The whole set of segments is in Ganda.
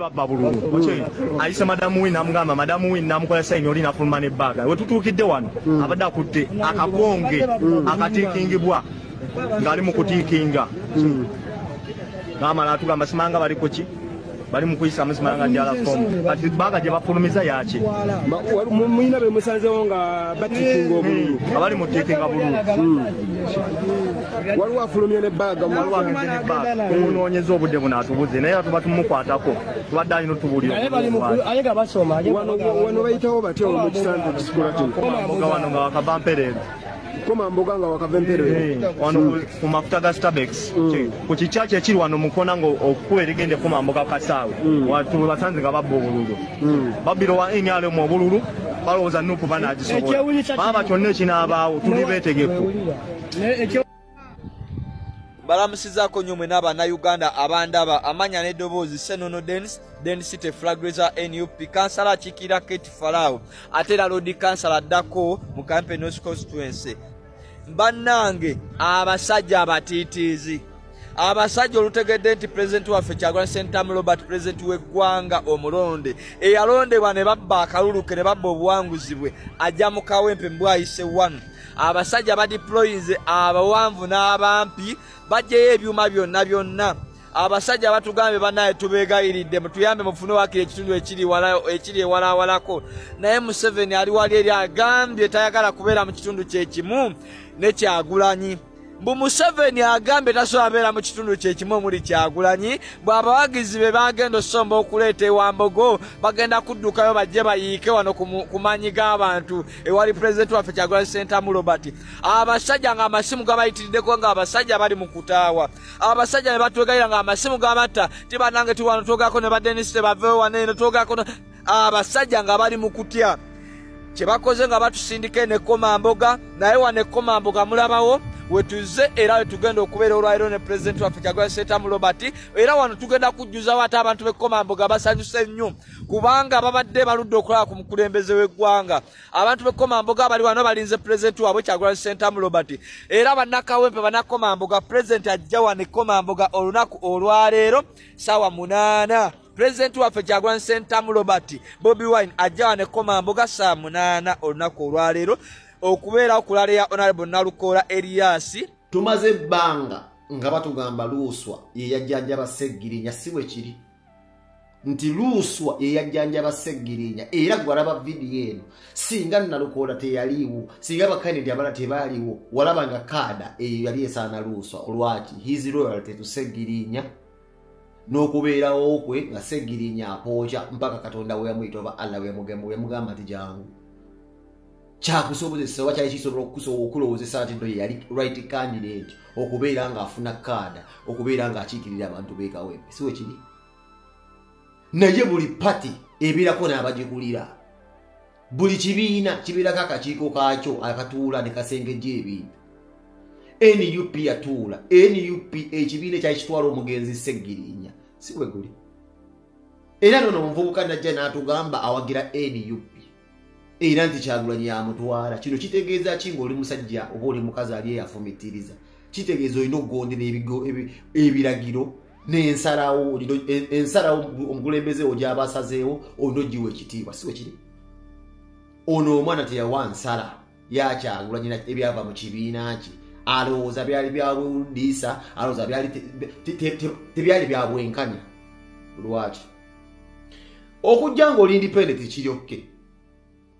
babba bululu ayise madamu we namugamba madamu we namukola sayini oli nafuluma n'ebbaga we tutuukidde wano abadde akutte akakonge akatiikingibwa ng'ali mu kutiikinga n'amala atugamba simanga bali ku ki bali mu kuyisa musimanga njala fomu kati bbaga gye bafulumiza yaki muyina be musanzewo nga batiikinga obululu abali mu tiikinga bululu waliwo afulumye n'ebbaga waliwo agenze n'ebbaga tumunoonyeza obudde buno atubuze naye tuba tumukwatako tubadde alina otubuulira wano bayitawo batya mu kisanze kisikola kino komamboga wano nga wakava mpereero komamboga nga wakava empereero wano ku mafuta ga Starbex ku kikyaki ekiri wano mukona nga okukuba erigende komamboga kasaawe watu basanze nga babba obululu babbiro wa NRM obululu balowooza nupu banaagisobola baba kyonna ekinaabaawo tuli beetegefu balamusizaako nnyo mwe n'Abannayuganda abandaba amanya n'eddoboozi Senono Density Flagreza NUP kansala akiikirira Kate Farao ate era Lord kansala addako mu Campaign North Constituency. Bannange abasajja abatiitiizi abasajja olutegedde nti pulezidenti waffe Kyagulanyi Ssentamu Robert pulezidenti w'eggwanga omulonde eyalondebwa ne babba akaluluke ne babba obuwanguzi bwe ajja mu kawempe mbwayise wano abasajja badiployinze abawanvu n'abampi bajjeyo ebyuma byonna abasajja batugambe bannaye tubeegayiridde mutuyambe mufune wakiri ekitundu ekiri ewalawalako naye Museveni ali wali eri agambye tayagala kubeera mu kitundu kyekimu ne Kyagulanyi mbu Museveni agambye tasobola beera mu kitundu kyekimu omuli Kyagulanyi bw'abawagizi be bagenda osomba okuleeta ewambogo bagenda kuddukayo bajje bayiike wano ku maanyi g'abantu ewali pulezidenti waffe Kyagulanyi Ssentamu Robert abasajja nga amasimu gabayitiriddeko nga abasajja bali mu kutaawa abasajja ne batwegayira nga amasimu gabatta tibanange tiwano twogako ne badenisi tebaveewo waneeno twogako abasajja nga bali mu kutya kyebakoze nga batusindika ne Komamboga naye wane Komamboga mulabawo wetuze era wetugenda okubeera olwaliro ne pulezidenti waffe Kyagulanyi Ssentamu Robert era wano tugenda kujjuzawo ate abantu b'e Komamboga basanyuse nnyo kubanga babadde baludde okulaba ku mukulembeze w'eggwanga abantu b'e Komamboga bali wano balinze pulezidenti waabwe Kyagulanyi Ssentamu Robert era bannakawempe bannakomamboga pulezidenti ajja wane Komamboga olunaku olwaleero ssaawa 8 pulezidenti waffe Kyagulanyi Ssentamu Robert Bobi Wine ajja wane Komamboga saa 8 olunaku olwaleero okubeera okulala ya Honorable Nalukoola Elias. Tumaze ebbanga nga batugamba Luuswa ye yajjanjaba Sseggirinya si bwe kiri nti Luuswa ye yajjanjaba Sseggirinya era gwalaba vidiyo eno singa Nalukoola teyaliiwo singa bakanidi abala tebaaliwo walaba nga kaada eyo yali esaana Luuswa olwaki his loyalty to Sseggirinya n'okubeerawo kwe nga Sseggirinya apooca mpaka Katonda we yamuyita oba Allah we yamugamba nti jangu kyakusobozesa oba kyali kisobola okulowoozesa nti nto ye yali right candidate okubeera nga afuna kaada okubeera nga akiikirira abantu b'ekawempe si we kiri naye buli pati ebeerako n'abagikulira buli kibiina kibeerako akakiiko kaakyo akatuula ne kasengejja ebintu NUP yatuula NUP ekibiina ekyali kitwala omugenzi Sseggirinya si bwe guli era nono omuvubuka najja n'atugamba awagira NUP era nti Kyagulanyi yamutwala kino kitegeeza ki ng'oli musajja oba oli mukazi ali eyafumitiriza kitegeeza olina okugondera ebiragiro n'ensalawo omukulembeze ogyaba asazeewo olina ogiwa ekitiibwa si we kiri ono omwana teyawa nsala ya Kyagulanyi ebyava mu kibiina kye alowooza byali byabuddiisa alowooza tebyali byabwenkanya lwaki okujja ng'oli independent kiryokke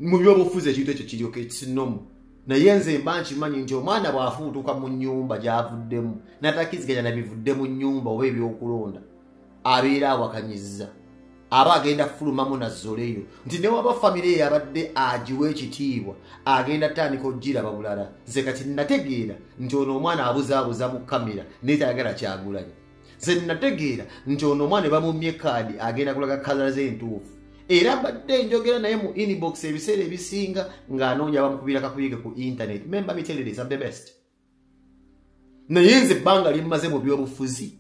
mu byobufuzi ekintu ekyo kiryoke ekisinomu naye nze mba nkimanyi nti omwana bw'afuutuka mu nnyumba gy'avuddemu natakiziganya nabivudde mu nnyumba oba ebyokulonda abeera awakanyizza aba agenda fulumamu nazzoleyo nti ne waba famire ye abadde agiwa ekitiibwa agenda tandika ogiraba bulala nze kati nategeera nti ono omwana abuzaabuza mu kamera naye tayagala Kyagulanyi nze nategeera nti ono omwana bamumye kaadi agenda kulaga kala ze entuufu era badde njogera naye mu inbox ebiseera ebisinga ng'anoonya bamukubira kakuyige ku internet remember me tell you this I'm the best naye nze ebbanga limmaze mu byobufuzi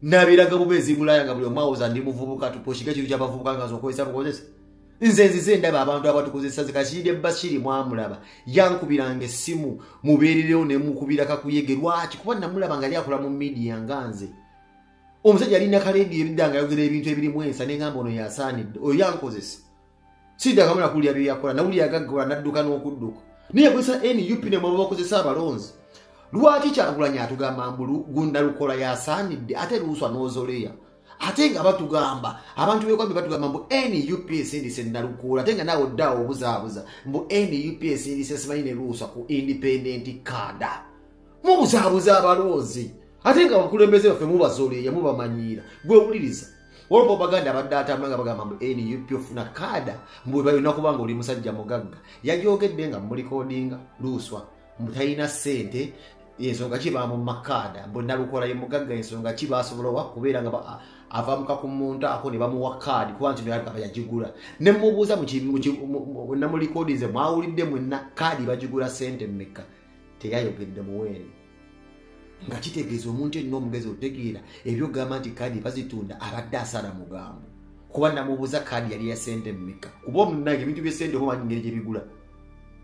nabiraga bubeezi bulaya nga buli omwawoza ndi muvubuka tuposhika ekintu ky'abavubuka nga zokozesa bukozesa nze nzize ndaba abantu abatukozesa zikakirire Bashiri mwamulaba yankubiranga essimu mubeererewo ne mukubira kakuyege lwaki kuba namulaba nga lyakola mu media nga nze omusajja alina kalendi ebidanga yogera ebintu ebirimu ensa n'engamba ono yasaanidde oyo yankozesa sidda kamala kulya bye yakola nawuli yagaggula n'adduka n'okudduka niye kwesa NUP ne mu bakozesa abalonzi lwaki Kyagulanyi atugamba mbulu gunda lukola yasaanidde ate luswa n'ozoleya ate nga batugamba abantu bekwambi batugamba mbu NUP esindise Nalukola ate nga nawe oddawo obuzaabuza mbu NUP esindise simanyi ne luswa ku independent kada mubuzaabuza abalonzi ate nga bakulembeze baffe mubazoleya mubamanyiira gwe wuliriza olwo baganda abadde atambula nga bagamba mbu NUP ofuna kada mbu bayina kubanga oli musajja mugagga yajogedde nga mulikodinga luswa mbu talina ssente ensonga ki bamu makada mbu Nalukola ye mugagga ensonga ki basobola kubeera nga avamuka ku muntu ako ne bamuwa kadi kuba nti byagamba yagigula ne mubuuza mu namulikodinze mwawulidde mwenna kadi bagigula ssente mmeka teyayogedde muweeni nga kitegeeza omuntu enna omugezi otegeera ebyogamba nti kadi bazitunda abadde asala mugambo kuba namubuuza kadi yali ya ssente mmeka kuba omunange ebintu by'essente oba ngeri gye bigula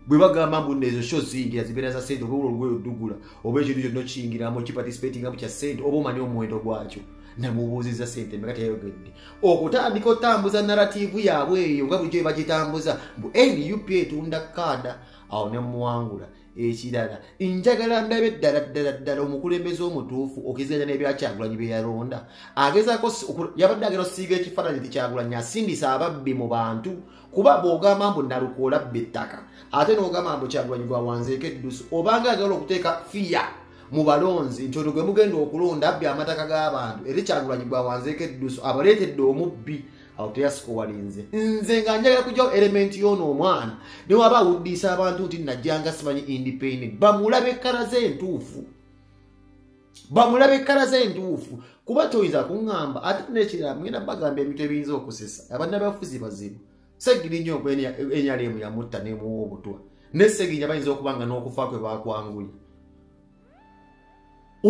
bwe bagamba mbu nezo sho zingira zibeera za ssente oba olugweyo oddugula oba ekintu kyonna okiyingiramu okiparticipatingamu kya ssente oba omanyi omuwendo gwakyo namubuuziza ssente mmeka teyayogedde okutandika otambuza narrativu yaabwe eyo nga bulijjo bagitambuza mbu NUP etunda kada awo nemuwangula ekirala njagala ndabe ddala omukulembeze omutuufu okizanya n'ebya Kyagulanyi bye yalonda agezaako yabadde agenda osiiga ekifaananyi ti Kyagulanyi asindisa ababbi mu bantu kuba bw'ogamba mbu Nalukola abba ettaka ate n'ogamba mbu Kyagulanyi gwawanzeeko eddusu obanga agala okuteeka fiya mu balonzi nti ono gwe mugenda okulonda abbi amataka g'abantu era Kyagulanyi gwawanzeeko eddusu abaleetedde omubbi awo teyasiko walinze nze nga njagala kujjawo elementi y'ono omwana ne waba awuddisa abantu nti najjanga simanyi independent bamulabe ekkala z'entuufu kuba toyinza kuŋŋamba ate nekirala mugenda bagamba ebintu ebiyinza okusesa abannabafuzi bazibu Segirinnya nnyo enyalemu yamutta nemuwa obutwa ne Segirinnya bayinza okuba nga n'okufa kwe bakwanguye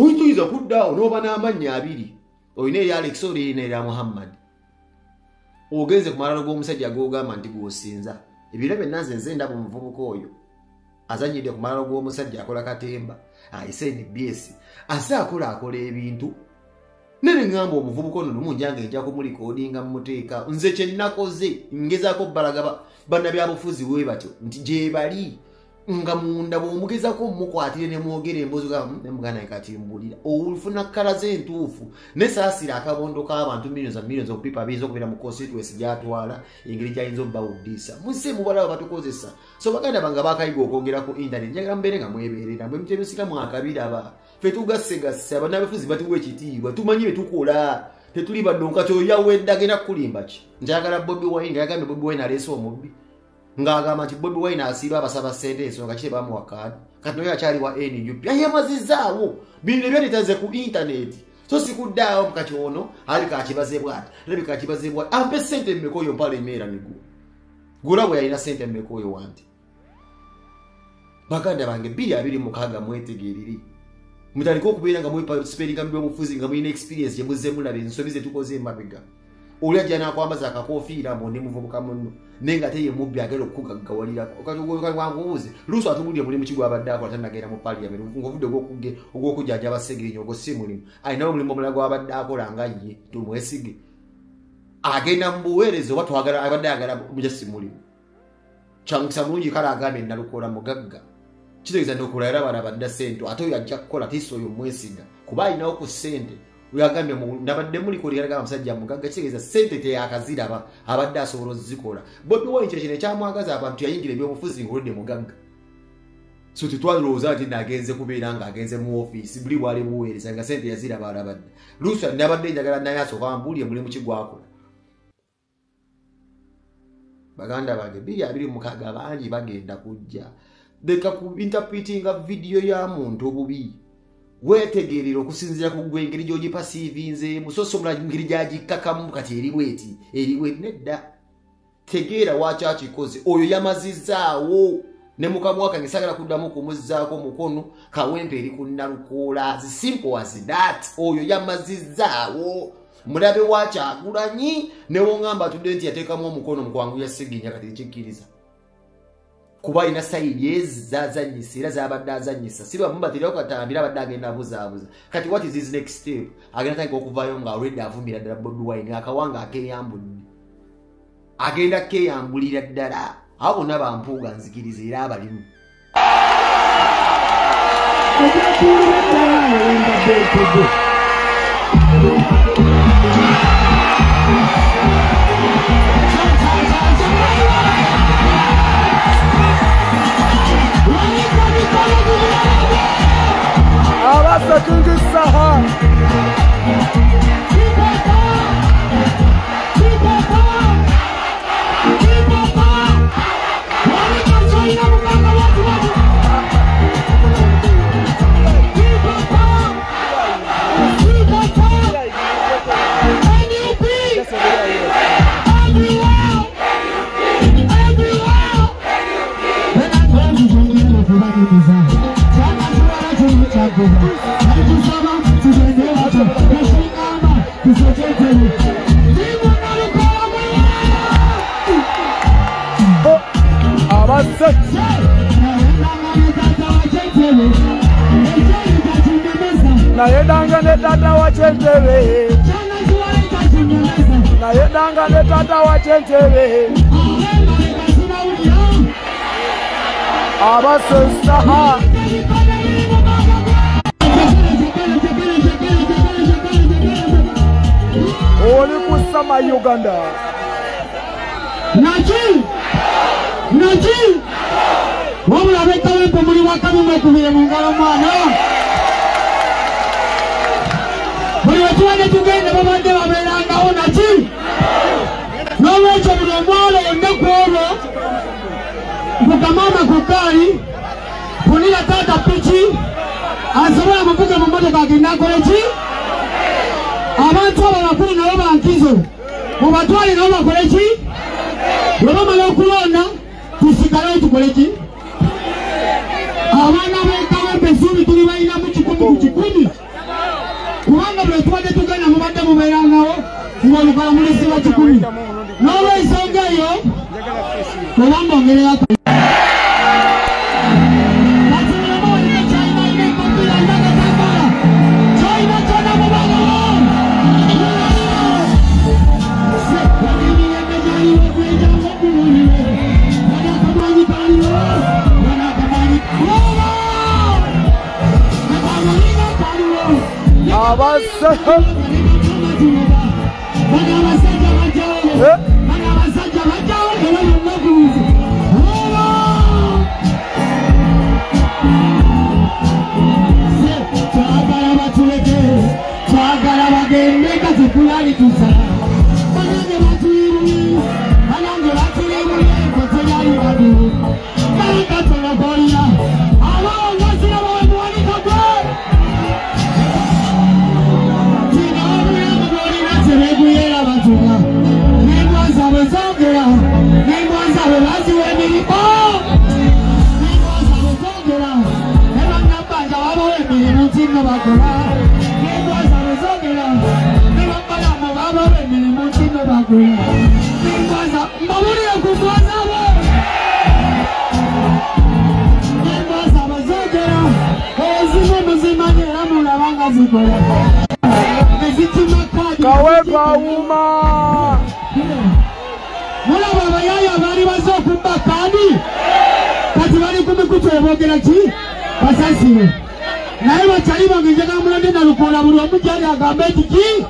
oyinza kuddaawo n'oba n'amannya abiri olina erya Alex olina erya Muhammad ogenze ku malalo g'omusajja g'ogamba nti gw'osinza ebirabe nanze nze ndaba omuvubuka oyo azanyidde ku malalo g'omusajja akola katemba ayise NBS ase akola ebintu nene ngamba omuvubuka ono lumu njange nja kumulikodinga mmuteeka nze kye nnakoze ngezaako balaga bannabyabufuzi we batyo nti gye bali nga munda bw'omugezako mukwatire ne mwogera emboozi nemugana ekatimbulira ofuna kkala z'entuufu ne saasira akabondo k'abantu millions okupipa biyinza okubeera mu constituency gy'atwala engeri gy'ayinza obbawuddisa muse mubalaba batukozesa so baganda bange bakayiga okwogera ku internet njagala mubeere nga mwebeerera mwe mutebisika mwakabiraba ffe tugassegase abannabufuzi batuwa ekitiibwa tumanyi bye tukola tetuli baddonka kyoyawedde agenda kukulimba ki njagala Bobi Wine nga yagambye Bobi Wine aleese omubbi ng'agamba nti Bobi Wine asiiba abasaba ssente ensonga kye bamuwa kadi kati naye akyali wa NUP yayamazizaawo bino byaletaze ku internet so sikuddaawo mukati ono ali kakibaze bwati lebi kakibaze bwati ampe ssente mmeka oyo mpala emeera nigu gula bwe yalina ssente mmeka oyo wanti baganda bange 226 mwetegereri mutaliko okubeera nga mweparticipatinga mu byobufuzi nga mulina experience gye muzze mulaba ensobi ze tukoze emabega oli ajja n'akwambaza akakoofiira mbu ndi muvubuka munno naye nga teye mubbi agenda okukugaggawalirako okwangubuuze luuso atubulire mulimu ki gwabadde akola tannagenda mu paliament ng'ovudde ogw'okujjanjaba Segirinnya ogwo si mulimu alinawo omulimu omulala gwabadde akola nga ye tumwesige agenda mu buweereza oba twagala abadde ayagala mujja si mulimu kyamukisa mulungi kale agambye Nalukola mugagga kitegeeza Nalukola era balabadde ssente ate oyo ajja kukola tiisi oyo mwesiga kuba alinawo ku ssente uyagambye nabadde mulikolera musajja mugagga kitegeeza ssente teyakaziraba abadde asobola ozikola Bobi Wine kino ekyamwagaza abantu yayingira ebyobufuzi ngoludde mugagga so tetwalowooza nti nagenze kubeera ng'agenze mu ofiisi buli bwali buweereza nga ssente yaziraba alabadde luusa nabadde njagala naye asooka mbuulire mulimu ki gwakola baganda bange 226 bangi bagenda kujja leka ku interpretinga vidiyo ya muntu obubi wetegerera okusinzira ku gwe engeri gy'ogipasiivinze musosomola engeri gyagikakamu kati eriweti nedda tegeera waki akikoze oyo yamazizaawo ne mukamwa kange sagala kuddamu kumuzzaako mukono kawempe eri ku Nalukola as simple as that oyo yamazizaawo mulabe wa Kyagulanyi ne wongamba tudde nti yateekamu omukono mu kwanguya Segirinnya kati kikkiriza kuba ina sayidi ezazanyisa era zabadde azanyisa si bamumba teri okatambira abadde agenda abuzaabuza kati what is his next step agenda tandika okuvayo nga already avumira ddala Bobi Wine akawanga akeyambudde agenda keyambulira ddala abo bonna bampuuga nzikiriza era abalimu Abasa King Saha. Nayedanga ne tata wa Chentebe. Nayedanga ne tata wa Chentebe. Abasaha. Oli kusama Uganda. Naji. Wabula bekawe pomuli wakamu mwekubire mungalo mwana. Buli watuwane tugenda babadde babeerangawo naki. N'olwekyo buli omwalo ennaku olwo kukamama ku ggaali punira taata piki asobola muvuga mu mmotoka agenda akole ki. Abantu abo bakulu nabo bankizo mubatwale nabo bakole ki. Bwe bamala okulonda tusigalewo tukole ki. Abaana b'ekawempe essuubi tuli balinamu 10 kubanga bwe tubadde tugenda mubadde mubeerangawo ng'olukalamulisi wa 10 n'olw'ensonga eyo obamba ongererako Kawepa uma mula baba yaya bari bazokumba kandi kati bali kumikutu ebogera ki basasire naye bachali bangenjaga mulande na lukola buli omujali agambe ki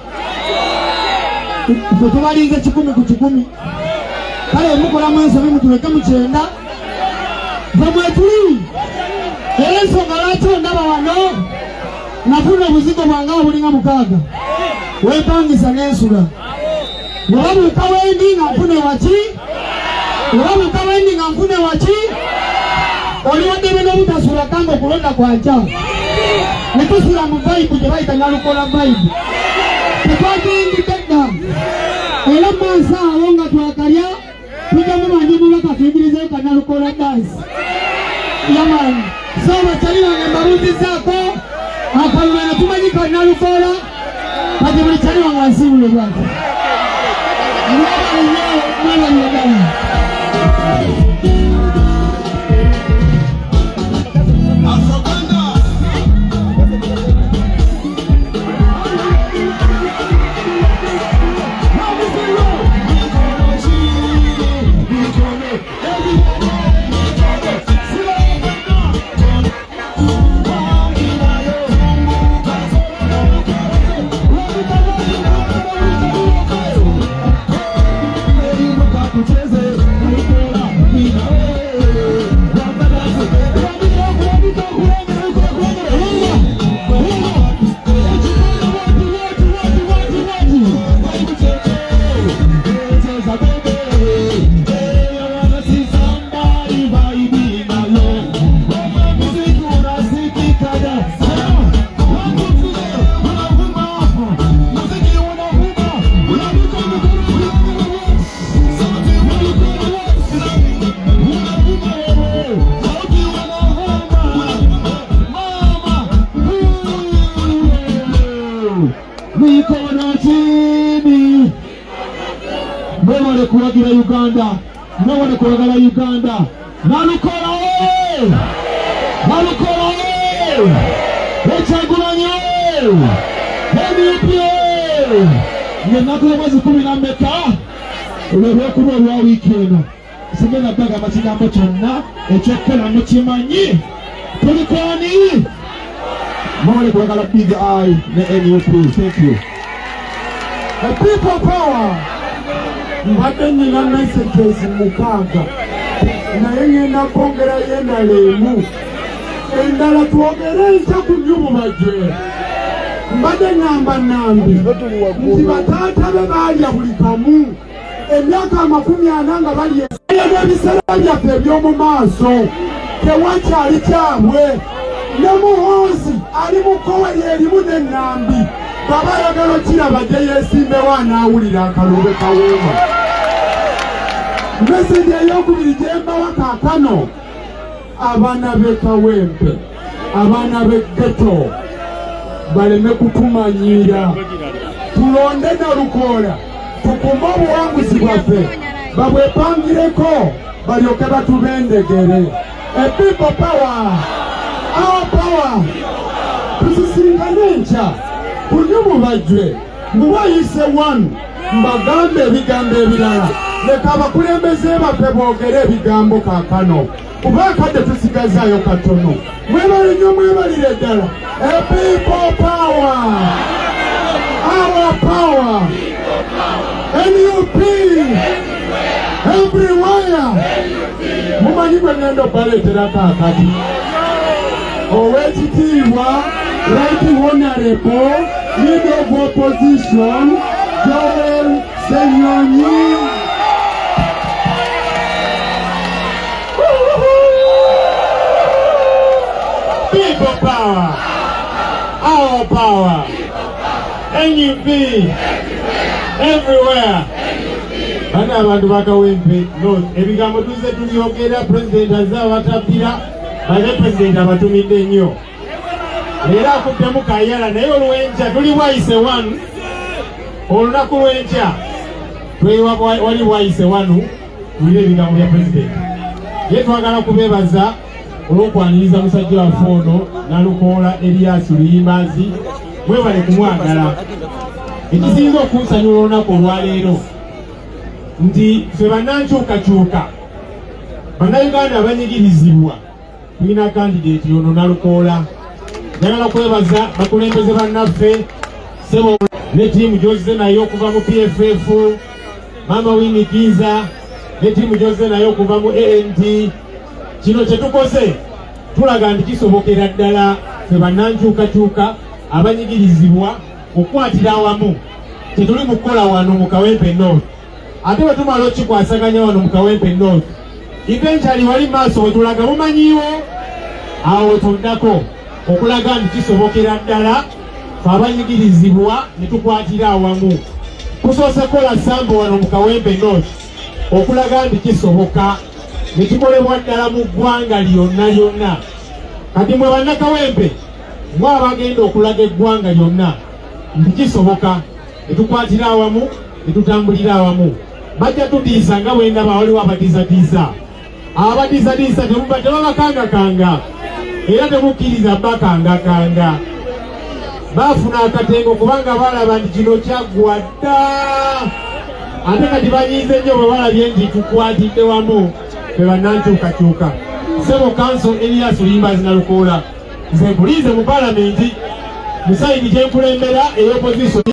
tubalinze 10 ku 10 kale mukola mwanso bimutuleka mu 9 bamwetuli era ensonga lwaki ndaba wano nafuna obuzigo bwange obulinga 6 wepangisa n'ensula wabuuka wendi nga nfune waki wabuuka wendi nga nfune waki oliwadde n'obutasula kanga okulonda kwankya netusula mu vayibu gye bayita nalukola vayibu tetwagindidde dda era maaso awo nga twakalya tujjamu banjimulaka tuyigirizeyo kanalukola dansi yamani so bakyali bange mbabuuzizaako akalumana tumanyi kanalukola kati buli kyali wange ansiibule bwati mwana kuwagira Uganda nabone kuwagala Uganda nalukola ekyagulanye ngenakulo mwezi 10 olw'olwokulu olwa wiiki eno sigenda bbaga amakigambo kyonna ekyokukola mukimanyi tulikoni nabone kuwagala Big Eye ne NUP. Thank you. The people power mbadde nina messages mukaaga naye ngenda kwongera yendala emu endala twogere nsa ku Nyumubajwe. Mbadde ngamba Nambi nti bataata be baalya buli kamu emyaka 40 nga balya ebiseera byaffe eby'omu maaso tewakyali kyabwe ne Muhoozi ali mukowe yeerimu ne Nambi baba yagala kiraba gye yeesimbewo anaawulira akalube kaweema. Message ey'okubiri gye mbawa kaakano abaana b'e Kawempe abaana b'e Ghetto baleme kutumanyira tulonde Nalukoola tukume obuwanguzi bwaffe babwepangireko balyoke batubendegere. A people power, our power. Tusisingane nkya ku Nyumubajwe mubayise one mbagambe ebigambo ebirala leka abakulembeze baffe boogere ebigambo kaakano kuba kadde tusigazaayo katono. Mwebale nnyo mwebalire ddala. A people power, our power, NUP everywhere. Mumanyi bwe ngenda obbaleetera kaakati Owekitiibwa Right Honorable Leader of Opposition Joel Ssenyonyi. People power, our power, NUP everywhere. Bana abantu bakawempe North ebigambo tuze tubyogera President azawatapira bale President abatumidde nnyo era akuddemu kayala naye olw'enkya tuli bwayise wanu olunaku lw'enkya wali bwayise wanu tulire ebigambo bya President. Ye twagala kubeebaza olw'okwaniriza musajja waffe ono Nalukoola Erias Luyimbazi mwebale kumwagala. Ekisinza okunsanyula olunaku olwaleero nti ffe bannankyukakyuka bannayuganda abanyigirizibwa tulina kandidate ono Nalukoola. Njagala kwebaza bakulembeze bannaffe Sebo ne ttiimu gy'ozze nayo okuva mu PFF, Mama Winnie Kiza ne ttiimu gy'ozze nayo okuva mu ANT. Kino kye tukoze tulaga nti kisobokera ddala ffe bannankyukakyuka abanyigirizibwa okukwatira awamu tetuli mu kukola wano mu Kawempe North. Ate bwe tumala okikwasaganya wano mu Kawempe North eventually wali maaso we tulaga mumanyiwo awo tuddako okulaga nti kisobokera ddala fe abanyigirizibwa ne tukwatira awamu. Tusoose kola sambo wano mu Kawempe North okulaga nti kisoboka ne kikolebwa ddala mu ggwanga lyonna lyonna. Kati mwe bannakawempe mwe abagenda okulaga eggwanga lyonna nti kisoboka ne tukwatira awamu ne tutambulira awamu. Bajja tudiisa nga bwe ndaba waliwo abadiisadiisa. Abadiisadiisa tebabakangakanga era temukkiriza bakangakanga. Baafuna akatengo kubanga balaba nti kino kyaggwa dda. Ate kati banyiize nnyo bwe balabye nti tukwatidde wamu ffe bannankyukakyuka. Sebo Council Erias Luyimbazi Nalukoola nze mpuliize mu palamenti mu sayidi gye nkulembera ey'opposition.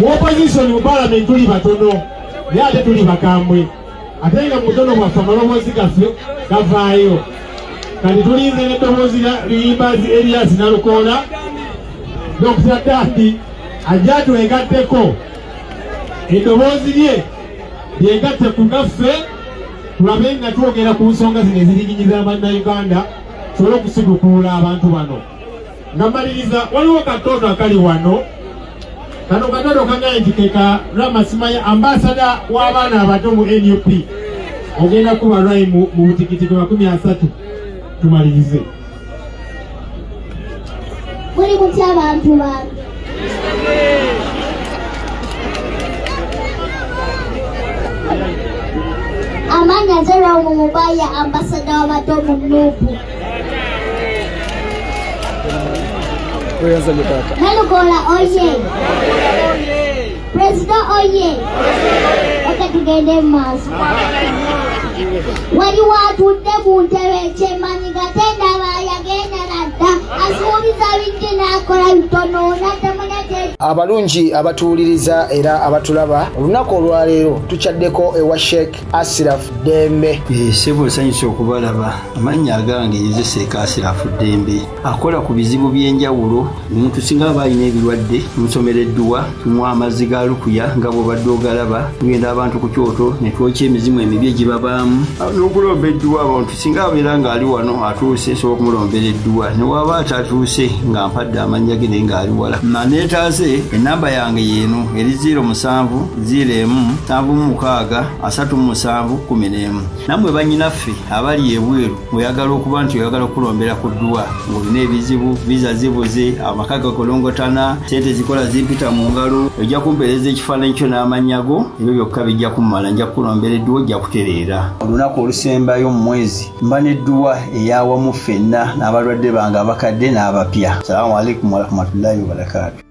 Mu opposition mu palamenti tuli batono naye ate tuli bakambwe ate nga mu butono bwaffe amaloboozi gaffe gavaayo. Kati tulinze n'eddoboozi lya Luyimbazi Erias Nalukoola Dr. Dandi ajja twegatteko eddoboozi lye lyegatte ku gaffe tulabe nga twogera ku nsonga zino eziriginyiza bannayuganda tusobole okusigukuula abantu bano. Nga mmaliriza waliwo katono akali wano. Kano katono kagaye nti keka Ramasimaya ambasada w'abaana abato mu NUP ogenda kuba lwayi mu butikitiki 30 tumalirize. Muli mutya abantu bange. Amanya Zero Mumubaya, ambassador wa Matomu Nupu. Nalugola oye. President oye. Okatugende maso. Wali watu ndebu nteweche manigatenda bayagenda nada. Asuubiza bidde nakola bitono natamanyate. Abalungi abatuuliriza era abatulaba olunaku olwaleero tuchaddeko ewa Sheikh Ashraf Dembe. Sebo sanyusa okubalaba amannya agange nze Sheikh Ashraf Dembe akola ku bizibu by'enjawulo. Omuntu singa aba alina ebirwadde musomereddwa tumuwa amazzi ga lukuya nga bw'obadde ogalaba tugenda abantu ku kyoto ne twokya emizimu emibi egibabaamu n'okulomba edduwa. Abantu singa abeera ng'ali wano atuuse sobola okumulombera edduwa ne waba atatuuse nga mpadde amannya ge naye ng'ali wala. Neetaase enamba yange yeeno eri 07 01 76 37 11. Nammwe bannyinaffe abali ebweru oyagala okuba nti oyagala okulombera ku dduwa ng'olina ebizibu viza zibuze amaka gakolongotana sente zikola zimpita mu ngalo ojja kumpeereza ekifaananyi kyo n'amanyago ebyo byokka bijja kummala nja kulombera edduwa ojja kutereera. Olunaku olusembayo mu mwezi mba n'edduwa eyawamu ffenna n'abalwadde bange abakadde n'abapya. Salaamu alaikum warahmatullahi wabarakatuh.